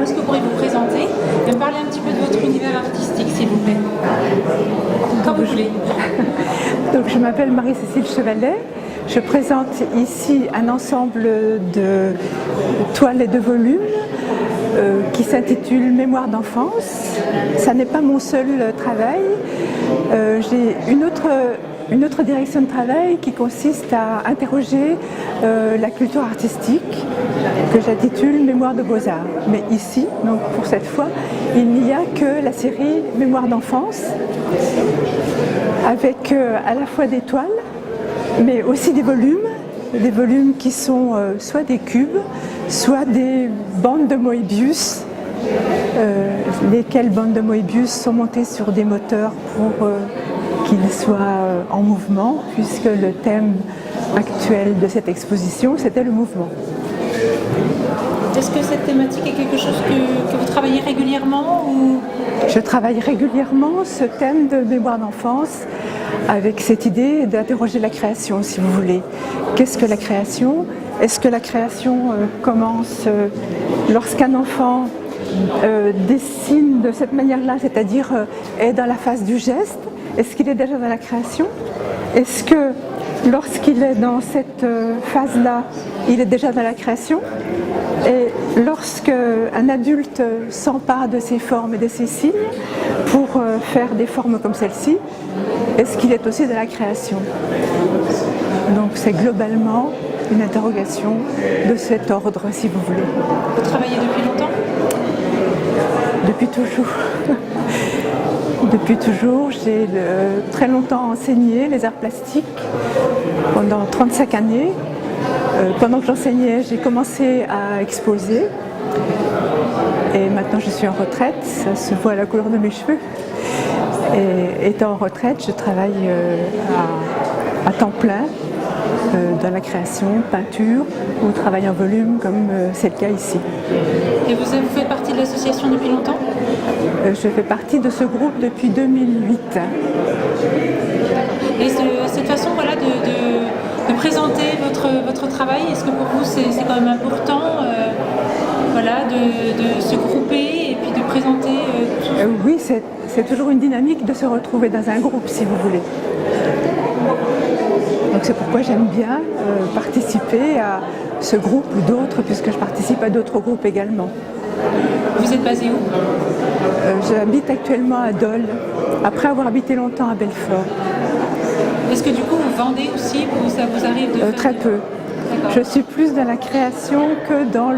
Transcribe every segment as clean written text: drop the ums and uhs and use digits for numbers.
est-ce que vous pourriez vous présenter et me parler un petit peu de votre univers artistique, s'il vous plaît? Comme vous voulez. Donc, je m'appelle Marie-Cécile Chevalet. Je présente ici un ensemble de toiles et de volumes qui s'intitule Mémoire d'enfance. Ça n'est pas mon seul travail. J'ai une autre direction de travail qui consiste à interroger la culture artistique que j'intitule Mémoire de Beaux-Arts. Mais ici, donc pour cette fois, il n'y a que la série Mémoire d'enfance avec à la fois des toiles mais aussi des volumes qui sont soit des cubes, soit des bandes de Moebius, lesquelles bandes de Moebius sont montées sur des moteurs pour qu'ils soient en mouvement, puisque le thème actuel de cette exposition, c'était le mouvement. Est-ce que cette thématique est quelque chose que vous travaillez régulièrement ou... Je travaille régulièrement ce thème de mémoire d'enfance avec cette idée d'interroger la création, si vous voulez. Qu'est-ce que la création? Est-ce que la création commence lorsqu'un enfant dessine de cette manière-là, c'est-à-dire est dans la phase du geste? Est-ce qu'il est déjà dans la création? Est-ce que lorsqu'il est dans cette phase-là, il est déjà dans la création? Et lorsqu'un adulte s'empare de ces formes et de ces signes pour faire des formes comme celle-ci, est-ce qu'il est aussi dans la création? Donc c'est globalement une interrogation de cet ordre, si vous voulez. Vous travaillez depuis longtemps? Depuis toujours. Depuis toujours, j'ai très longtemps enseigné les arts plastiques, pendant 35 années. Pendant que j'enseignais, j'ai commencé à exposer et maintenant je suis en retraite, ça se voit à la couleur de mes cheveux. Et étant en retraite, je travaille à temps plein dans la création, peinture ou travail en volume comme c'est le cas ici. Et vous faites partie de l'association depuis longtemps? Je fais partie de ce groupe depuis 2008. Et cette façon voilà, de présenter votre travail, est-ce que pour vous c'est quand même important voilà, de se grouper et puis de présenter tout? Oui, c'est toujours une dynamique de se retrouver dans un groupe, si vous voulez. Donc c'est pourquoi j'aime bien participer à ce groupe ou d'autres, puisque je participe à d'autres groupes également. Vous êtes basé où? J'habite actuellement à Dole, après avoir habité longtemps à Belfort. Est-ce que du coup vous vendez aussi ou ça vous arrive de faire Très peu. Je suis plus dans la création que dans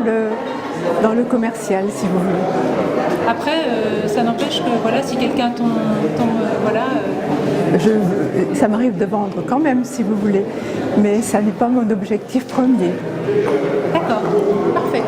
le commercial, si vous voulez. Après, ça n'empêche que voilà, si quelqu'un tombe voilà. Ça m'arrive de vendre quand même, si vous voulez, mais ça n'est pas mon objectif premier. D'accord, parfait.